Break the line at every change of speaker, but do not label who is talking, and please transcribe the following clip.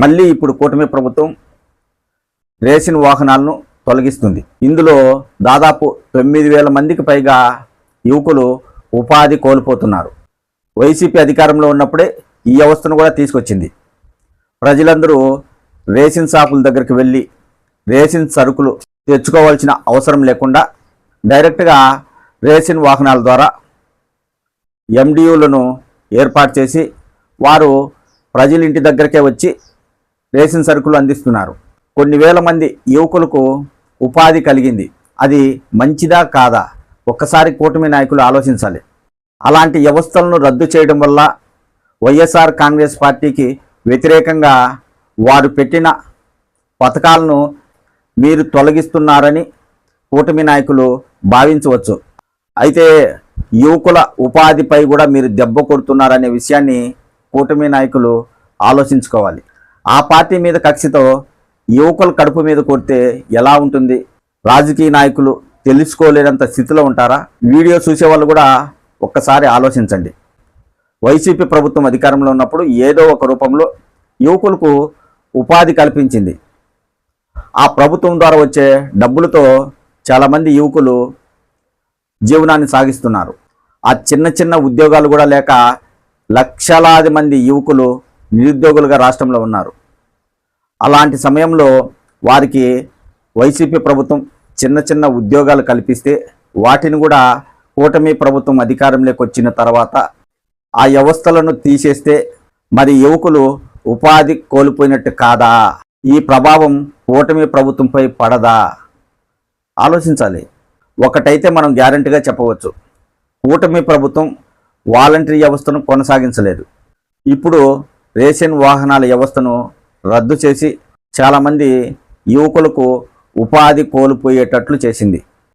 మళ్ళీ ఇప్పుడు కూటమి ప్రభుత్వం రేషన్ వాహనాలను తొలగిస్తుంది. ఇందులో దాదాపు 9,000 మందికి పైగా యువకులు ఉపాధి కోల్పోతున్నారు. వైసీపీ అధికారంలో ఉన్నప్పుడే ఈ వ్యవస్థను కూడా తీసుకొచ్చింది. ప్రజలందరూ రేషన్ షాపుల దగ్గరికి వెళ్ళి రేషన్ సరుకులు తెచ్చుకోవాల్సిన అవసరం లేకుండా డైరెక్ట్గా రేషన్ వాహనాల ద్వారా ఎండియూలను ఏర్పాటు చేసి వారు ప్రజల ఇంటి దగ్గరకే వచ్చి రేషన్ సరుకులు అందిస్తున్నారు. కొన్ని వేల మంది యువకులకు ఉపాధి కలిగింది. అది మంచిదా కాదా ఒక్కసారి కూటమి నాయకులు ఆలోచించాలి. అలాంటి వ్యవస్థలను రద్దు చేయడం వల్ల వైఎస్ఆర్ కాంగ్రెస్ పార్టీకి వ్యతిరేకంగా వారు పెట్టిన పథకాలను మీరు తొలగిస్తున్నారని కూటమి నాయకులు భావించవచ్చు. అయితే యువకుల ఉపాధిపై కూడా మీరు దెబ్బ కొడుతున్నారనే విషయాన్ని కూటమి నాయకులు ఆలోచించుకోవాలి. ఆ పార్టీ మీద కక్షతో యువకుల కడుపు మీద కొడితే ఎలా ఉంటుంది? రాజకీయ నాయకులు తెలుసుకోలేనంత స్థితిలో ఉంటారా? వీడియో చూసే వాళ్ళు కూడా ఒక్కసారి ఆలోచించండి. వైసీపీ ప్రభుత్వం అధికారంలో ఉన్నప్పుడు ఏదో ఒక రూపంలో యువకులకు ఉపాధి కల్పించింది. ఆ ప్రభుత్వం ద్వారా వచ్చే డబ్బులతో చాలామంది యువకులు జీవనాన్ని సాగిస్తున్నారు. ఆ చిన్న చిన్న ఉద్యోగాలు కూడా లేక లక్షలాది మంది యువకులు నిరుద్యోగులుగా రాష్ట్రంలో ఉన్నారు. అలాంటి సమయంలో వారికి వైసీపీ ప్రభుత్వం చిన్న చిన్న ఉద్యోగాలు కల్పిస్తే వాటిని కూడా కూటమి ప్రభుత్వం అధికారంలోకి వచ్చిన తర్వాత ఆ వ్యవస్థలను తీసేస్తే మరి యువకులు ఉపాధి కోల్పోయినట్టు కాదా? ఈ ప్రభావం కూటమి ప్రభుత్వంపై పడదా? ఆలోచించాలి. ఒకటైతే మనం గ్యారంటీగా చెప్పవచ్చు, కూటమి ప్రభుత్వం వాలంటరీ వ్యవస్థను కొనసాగించలేదు. ఇప్పుడు రేషన్ వాహనాల వ్యవస్థను రద్దు చేసి చాలామంది యువకులకు ఉపాధి కోల్పోయేటట్లు చేసింది.